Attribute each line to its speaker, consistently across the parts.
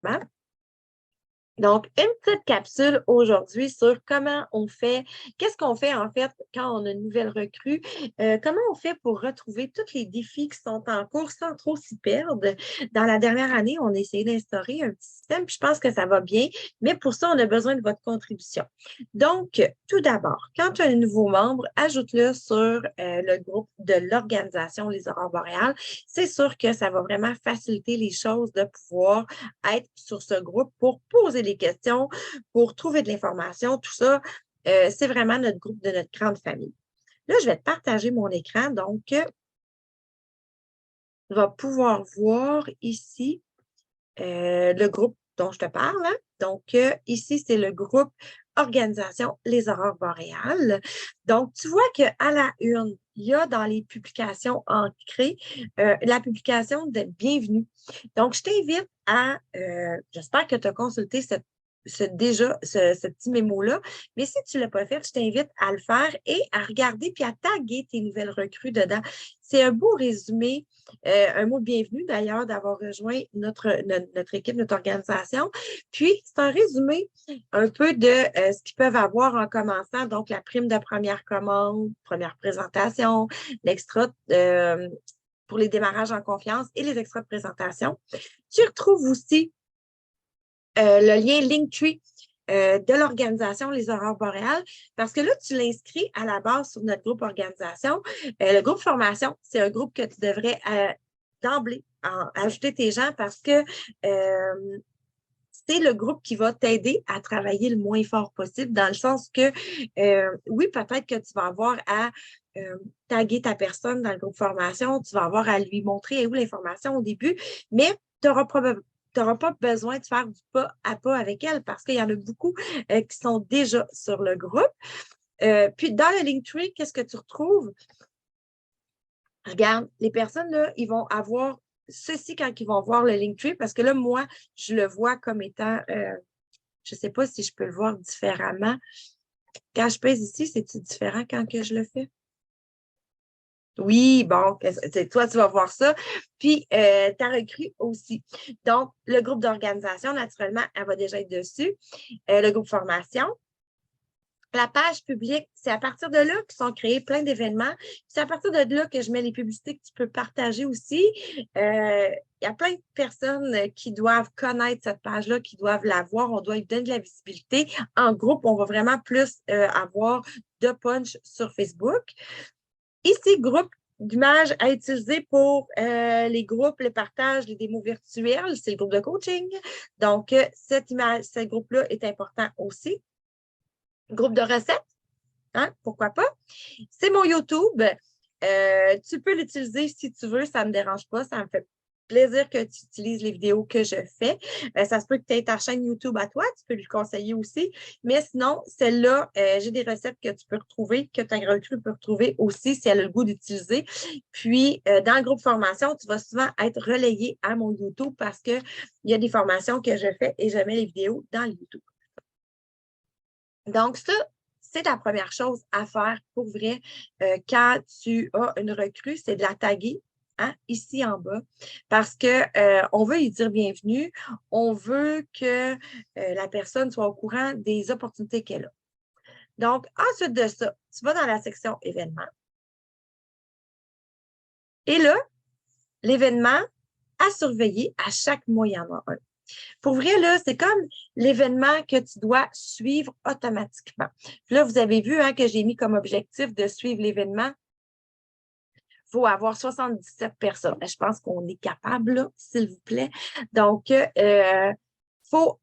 Speaker 1: développement. Donc, une petite capsule aujourd'hui sur comment on fait, qu'est-ce qu'on fait en fait quand on a une nouvelle recrue, comment on fait pour retrouver tous les défis qui sont en cours sans trop s'y perdre. Dans la dernière année, on a essayé d'instaurer un petit système, puis je pense que ça va bien, mais pour ça, on a besoin de votre contribution. Donc, tout d'abord, quand tu as un nouveau membre, ajoute-le sur le groupe de l'organisation Les Aurores boréales. C'est sûr que ça va vraiment faciliter les choses de pouvoir être sur ce groupe pour poser des questions, pour trouver de l'information, tout ça. C'est vraiment notre groupe de notre grande famille. Là, je vais te partager mon écran. Donc, tu vas pouvoir voir ici le groupe dont je te parle. Hein? Donc, ici, c'est le groupe Organisation Les Aurores boréales. Donc, tu vois qu'à la une, il y a dans les publications ancrées la publication de Bienvenue. Donc, je t'invite à, j'espère que tu as consulté ce petit mémo-là, mais si tu ne l'as pas fait, je t'invite à le faire et à regarder puis à taguer tes nouvelles recrues dedans. C'est un beau résumé, un mot de bienvenue d'ailleurs d'avoir rejoint notre équipe, notre organisation. Puis, c'est un résumé un peu de ce qu'ils peuvent avoir en commençant, donc la prime de première commande, première présentation, l'extra pour les démarrages en confiance et les extras de présentation. Tu retrouves aussi le lien Linktree de l'organisation Les Aurores boréales, parce que là, tu l'inscris à la base sur notre groupe organisation. Le groupe formation, c'est un groupe que tu devrais d'emblée ajouter tes gens parce que c'est le groupe qui va t'aider à travailler le moins fort possible, dans le sens que, oui, peut-être que tu vas avoir à taguer ta personne dans le groupe formation, tu vas avoir à lui montrer où l'information au début, mais tu n'auras pas besoin de faire du pas à pas avec elle parce qu'il y en a beaucoup qui sont déjà sur le groupe. Puis, dans le Linktree, qu'est-ce que tu retrouves? Regarde, les personnes, là, ils vont avoir ceci quand ils vont voir le Linktree, parce que là, moi, je le vois comme étant, je ne sais pas si je peux le voir différemment. Quand je pèse ici, c'est-tu différent quand que je le fais? Oui, bon, toi, tu vas voir ça. Puis, ta recrue aussi. Donc, le groupe d'organisation, naturellement, elle va déjà être dessus. Le groupe formation. La page publique, c'est à partir de là que sont créés plein d'événements. C'est à partir de là que je mets les publicités que tu peux partager aussi. Il y a plein de personnes qui doivent connaître cette page-là, qui doivent la voir. On doit lui donner de la visibilité. En groupe, on va vraiment plus avoir de punch sur Facebook. Ici, groupe d'images à utiliser pour les groupes, le partage, les démos virtuelles, c'est le groupe de coaching. Donc, ce groupe-là est important aussi. Groupe de recettes, hein, pourquoi pas. C'est mon YouTube. Tu peux l'utiliser si tu veux, ça ne me dérange pas. Ça me fait plaisir que tu utilises les vidéos que je fais. Ça se peut que tu aies ta chaîne YouTube à toi, tu peux lui conseiller aussi. Mais sinon, celle-là, j'ai des recettes que tu peux retrouver, que ta recrue peut retrouver aussi si elle a le goût d'utiliser. Puis, dans le groupe formation, tu vas souvent être relayé à mon YouTube parce qu'il y a des formations que je fais et je mets les vidéos dans le YouTube. Donc, ça, c'est la première chose à faire pour vrai quand tu as une recrue, c'est de la taguer hein, ici en bas parce qu'on veut lui dire bienvenue, on veut que la personne soit au courant des opportunités qu'elle a. Donc, ensuite de ça, tu vas dans la section événements. Et là, l'événement à surveiller, à chaque mois, il y en a un. Pour vrai, là, c'est comme l'événement que tu dois suivre automatiquement. Puis là, vous avez vu hein, que j'ai mis comme objectif de suivre l'événement. Il faut avoir 77 personnes. Je pense qu'on est capable, s'il vous plaît. Donc, il faut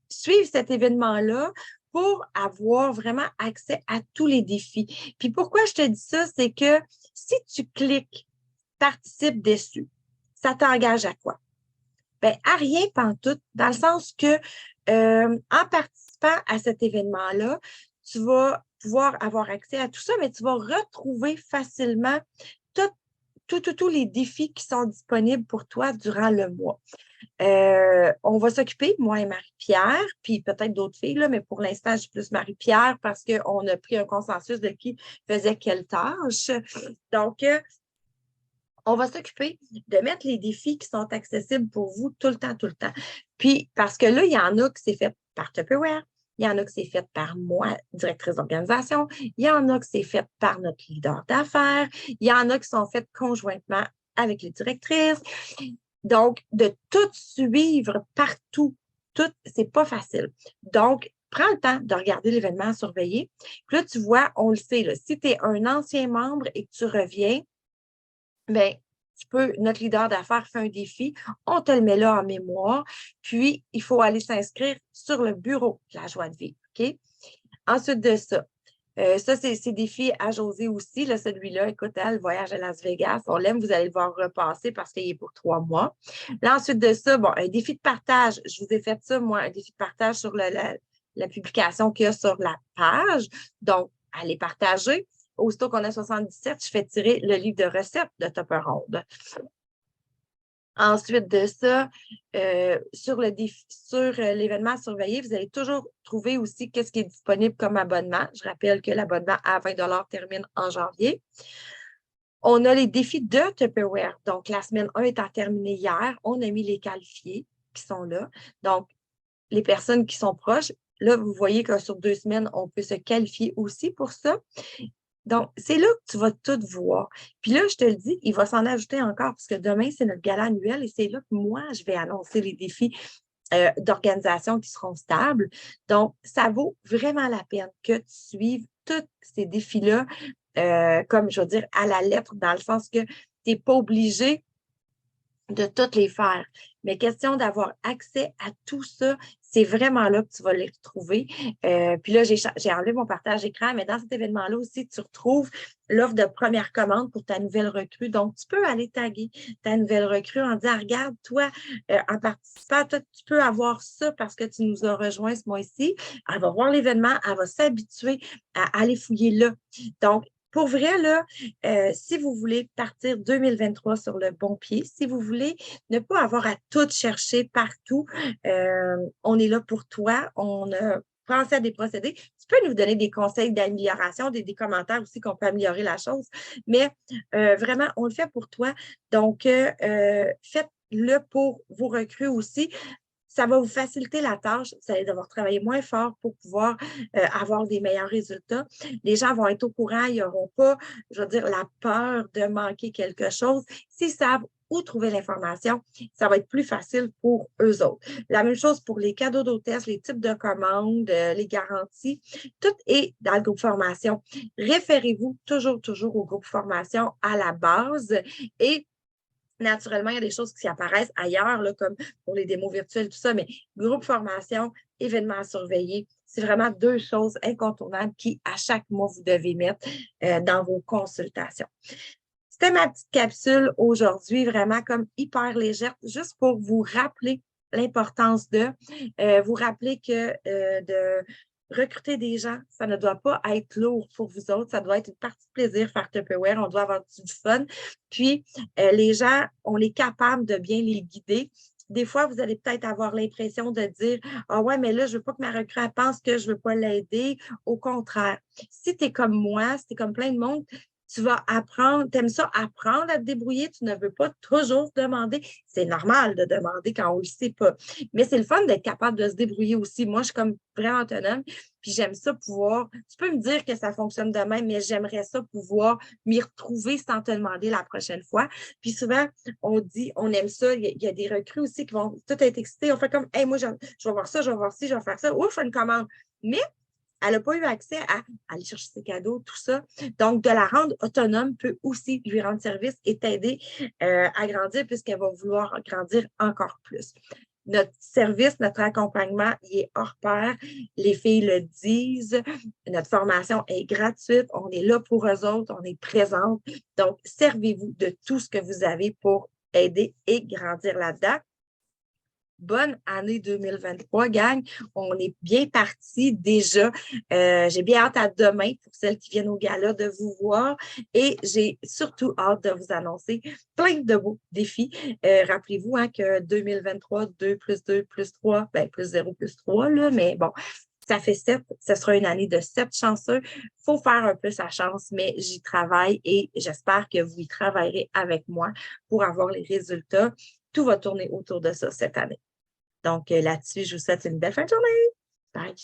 Speaker 1: suivre cet événement-là pour avoir vraiment accès à tous les défis. Puis pourquoi je te dis ça, c'est que si tu cliques « Participe dessus », ça t'engage à quoi? Bien, à rien pantoute, dans le sens que en participant à cet événement-là, tu vas pouvoir avoir accès à tout ça, mais tu vas retrouver facilement tous les défis qui sont disponibles pour toi durant le mois. On va s'occuper, moi et Marie-Pierre, puis peut-être d'autres filles, là, mais pour l'instant, je suis plus Marie-Pierre parce qu'on a pris un consensus de qui faisait quelle tâche. Donc, On va s'occuper de mettre les défis qui sont accessibles pour vous tout le temps, tout le temps. Puis, parce que là, il y en a qui c'est fait par Tupperware, il y en a que c'est fait par moi, directrice d'organisation, il y en a que c'est fait par notre leader d'affaires, il y en a qui sont faites conjointement avec les directrices. Donc, de tout suivre partout, tout, c'est pas facile. Donc, prends le temps de regarder l'événement à surveiller. Puis là, tu vois, on le sait, là, si tu es un ancien membre et que tu reviens, bien, notre leader d'affaires fait un défi, on te le met là en mémoire, puis il faut aller s'inscrire sur le bureau de la joie de vivre, OK? Ensuite de ça, c'est défi à Josée aussi, là, celui-là, écoute, elle, le voyage à Las Vegas, on l'aime, vous allez le voir repasser parce qu'il est pour 3 mois. Là, ensuite de ça, bon, un défi de partage, je vous ai fait ça, moi, un défi de partage sur la publication qu'il y a sur la page, donc, allez partager. Aussitôt qu'on a 77, je fais tirer le livre de recettes de Tupper Ronde. Ensuite de ça, sur l'événement à surveiller, vous allez toujours trouver aussi qu'est-ce qui est disponible comme abonnement. Je rappelle que l'abonnement à 20 $ termine en janvier. On a les défis de Tupperware. Donc, la semaine 1 étant terminée hier, on a mis les qualifiés qui sont là. Donc, les personnes qui sont proches, là, vous voyez que sur 2 semaines, on peut se qualifier aussi pour ça. Donc, c'est là que tu vas tout voir. Puis là, je te le dis, il va s'en ajouter encore parce que demain, c'est notre gala annuel et c'est là que moi, je vais annoncer les défis d'organisation qui seront stables. Donc, ça vaut vraiment la peine que tu suives tous ces défis-là, comme je veux dire, à la lettre, dans le sens que tu n'es pas obligé de toutes les faire. Mais question d'avoir accès à tout ça, c'est vraiment là que tu vas les retrouver. Puis là, j'ai enlevé mon partage d'écran, mais dans cet événement-là aussi, tu retrouves l'offre de première commande pour ta nouvelle recrue. Donc, tu peux aller taguer ta nouvelle recrue en disant, regarde, toi, en participant, toi, tu peux avoir ça parce que tu nous as rejoint ce mois-ci. Elle va voir l'événement, elle va s'habituer à aller fouiller là. Donc, pour vrai, là, si vous voulez partir 2023 sur le bon pied, si vous voulez ne pas avoir à tout chercher partout, on est là pour toi. On a pensé à des procédés. Tu peux nous donner des conseils d'amélioration, des commentaires aussi qu'on peut améliorer la chose, mais vraiment, on le fait pour toi. Donc, faites-le pour vos recrues aussi. Ça va vous faciliter la tâche. Vous allez devoir travailler moins fort pour pouvoir avoir des meilleurs résultats. Les gens vont être au courant, ils n'auront pas, je veux dire, la peur de manquer quelque chose. S'ils savent où trouver l'information, ça va être plus facile pour eux autres. La même chose pour les cadeaux d'hôtesse, les types de commandes, les garanties. Tout est dans le groupe formation. Référez-vous toujours, toujours au groupe formation à la base et naturellement, il y a des choses qui apparaissent ailleurs, là, comme pour les démos virtuelles, tout ça, mais groupe formation, événements à surveiller, c'est vraiment 2 choses incontournables qui, à chaque mois, vous devez mettre dans vos consultations. C'était ma petite capsule aujourd'hui, vraiment comme hyper légère, juste pour vous rappeler l'importance vous rappeler que de recruter des gens, ça ne doit pas être lourd pour vous autres, ça doit être une partie de plaisir faire Tupperware, on doit avoir du fun. Puis, les gens, on est capable de bien les guider. Des fois, vous allez peut-être avoir l'impression de dire ah ouais, mais là, je ne veux pas que ma recrue pense que je ne veux pas l'aider. Au contraire, si tu es comme moi, si tu es comme plein de monde, tu vas apprendre, tu aimes ça, apprendre à te débrouiller, tu ne veux pas toujours demander. C'est normal de demander quand on ne le sait pas. Mais c'est le fun d'être capable de se débrouiller aussi. Moi, je suis comme vraiment autonome, puis j'aime ça pouvoir. Tu peux me dire que ça fonctionne de même, mais j'aimerais ça pouvoir m'y retrouver sans te demander la prochaine fois. Puis souvent, on dit, on aime ça. Il y a des recrues aussi qui vont tout être excités. On fait comme, hey, moi, je vais voir ça, je vais voir ci, je vais faire ça. Ouf, une commande. Mais elle n'a pas eu accès à aller chercher ses cadeaux, tout ça. Donc, de la rendre autonome peut aussi lui rendre service et t'aider à grandir puisqu'elle va vouloir grandir encore plus. Notre service, notre accompagnement, il est hors pair. Les filles le disent. Notre formation est gratuite. On est là pour eux autres. On est présente. Donc, servez-vous de tout ce que vous avez pour aider et grandir là-dedans. Bonne année 2023, gang. On est bien parti déjà. J'ai bien hâte à demain pour celles qui viennent au gala de vous voir et j'ai surtout hâte de vous annoncer plein de beaux défis. Rappelez-vous que 2023, 2 plus 2 plus 3, ben plus 0 plus 3, là, mais bon, Ça fait 7, ce sera une année de 7 chanceux. Il faut faire un peu sa chance, mais j'y travaille et j'espère que vous y travaillerez avec moi pour avoir les résultats. Tout va tourner autour de ça cette année. Donc, là-dessus, je vous souhaite une belle fin de journée. Bye!